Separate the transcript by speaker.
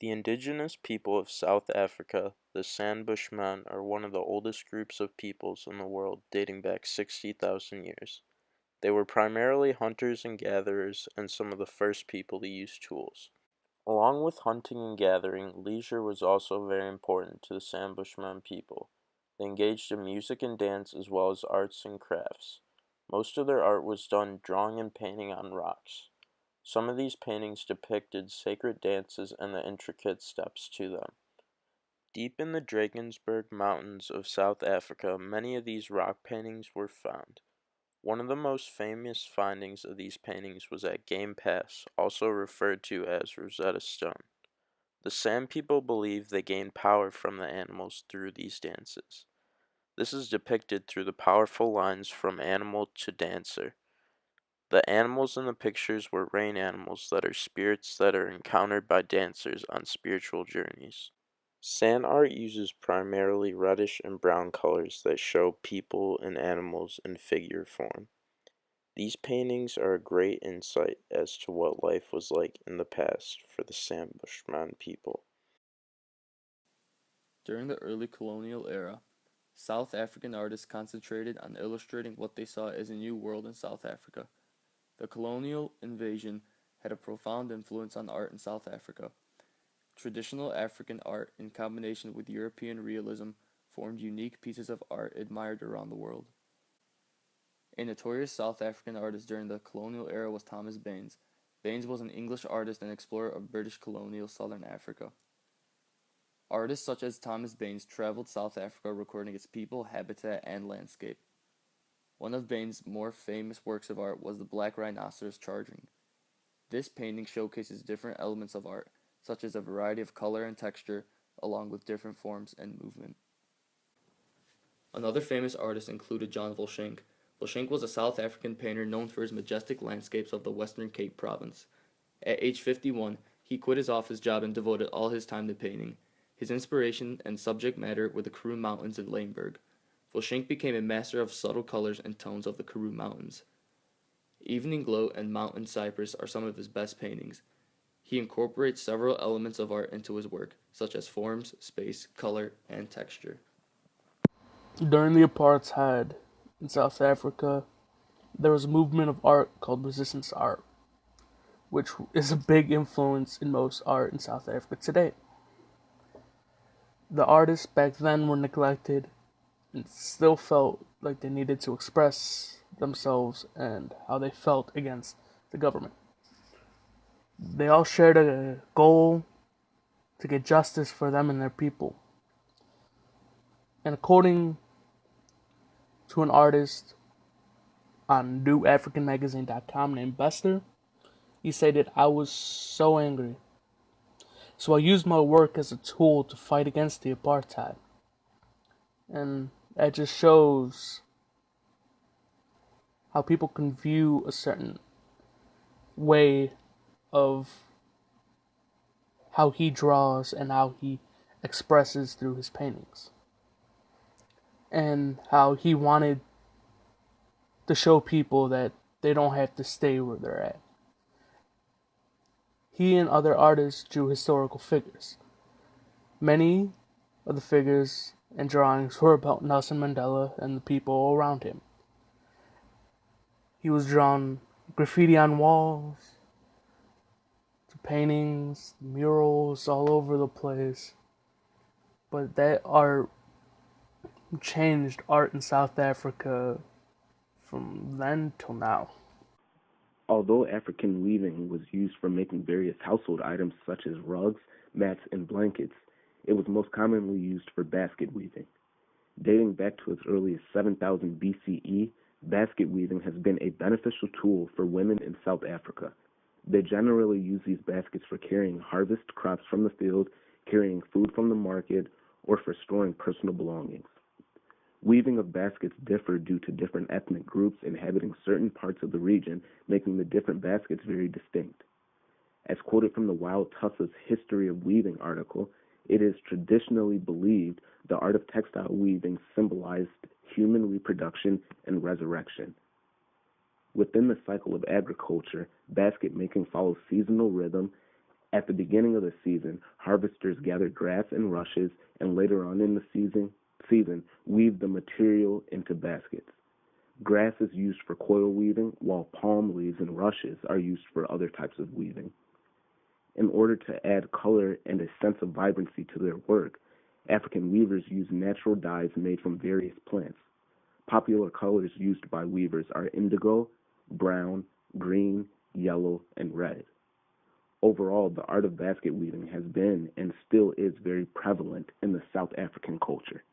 Speaker 1: The indigenous people of South Africa, the San Bushmen, are one of the oldest groups of peoples in the world, dating back 60,000 years. They were primarily hunters and gatherers and some of the first people to use tools. Along with hunting and gathering, leisure was also very important to the San Bushmen people. They engaged in music and dance as well as arts and crafts. Most of their art was done drawing and painting on rocks. Some of these paintings depicted sacred dances and the intricate steps to them. Deep in the Drakensberg Mountains of South Africa, many of these rock paintings were found. One of the most famous findings of these paintings was at Game Pass, also referred to as Rosetta Stone. The San people believe they gained power from the animals through these dances. This is depicted through the powerful lines from animal to dancer. The animals in the pictures were rain animals that are spirits that are encountered by dancers on spiritual journeys. Sand art uses primarily reddish and brown colors that show people and animals in figure form. These paintings are a great insight as to what life was like in the past for the San Bushman people.
Speaker 2: During the early colonial era, South African artists concentrated on illustrating what they saw as a new world in South Africa. The colonial invasion had a profound influence on art in South Africa. Traditional African art, in combination with European realism, formed unique pieces of art admired around the world. A notorious South African artist during the colonial era was Thomas Baines. Baines was an English artist and explorer of British colonial southern Africa. Artists such as Thomas Baines traveled South Africa recording its people, habitat, and landscape. One of Baines' more famous works of art was the Black Rhinoceros Charging. This painting showcases different elements of art, such as a variety of color and texture, along with different forms and movement. Another famous artist included John Volshank. Volshank was a South African painter known for his majestic landscapes of the Western Cape province. At age 51, he quit his office job and devoted all his time to painting. His inspiration and subject matter were the Karoo Mountains in Limburg. Volshank became a master of subtle colors and tones of the Karoo Mountains. Evening Glow and Mountain Cypress are some of his best paintings. He incorporates several elements of art into his work, such as forms, space, color, and texture.
Speaker 3: During the apartheid in South Africa, there was a movement of art called resistance art, which is a big influence in most art in South Africa today. The artists back then were neglected and still felt like they needed to express themselves and how they felt against the government. They all shared a goal to get justice for them and their people. And according to an artist on newafricanmagazine.com named Bester, he stated, "I was so angry. So I used my work as a tool to fight against the apartheid." And that just shows how people can view a certain way of how he draws and how he expresses through his paintings. And how he wanted to show people that they don't have to stay where they're at. He and other artists drew historical figures. Many of the figures and drawings were about Nelson Mandela and the people around him. He was drawn graffiti on walls, to paintings, murals all over the place. But that art changed art in South Africa from then till now.
Speaker 4: Although African weaving was used for making various household items such as rugs, mats, and blankets, it was most commonly used for basket weaving. Dating back to as early as 7000 BCE, basket weaving has been a beneficial tool for women in South Africa. They generally use these baskets for carrying harvest crops from the field, carrying food from the market, or for storing personal belongings. Weaving of baskets differ due to different ethnic groups inhabiting certain parts of the region, making the different baskets very distinct. As quoted from the Wild Tussah's History of Weaving article, it is traditionally believed the art of textile weaving symbolized human reproduction and resurrection. Within the cycle of agriculture, basket making follows seasonal rhythm At the beginning of the season, harvesters gather grass and rushes, and later on in the season weave the material into baskets. Grass is used for coil weaving, while palm leaves and rushes are used for other types of weaving. In order to add color and a sense of vibrancy to their work, African weavers use natural dyes made from various plants. Popular colors used by weavers are indigo, brown, green, yellow, and red. Overall, the art of basket weaving has been and still is very prevalent in the South African culture.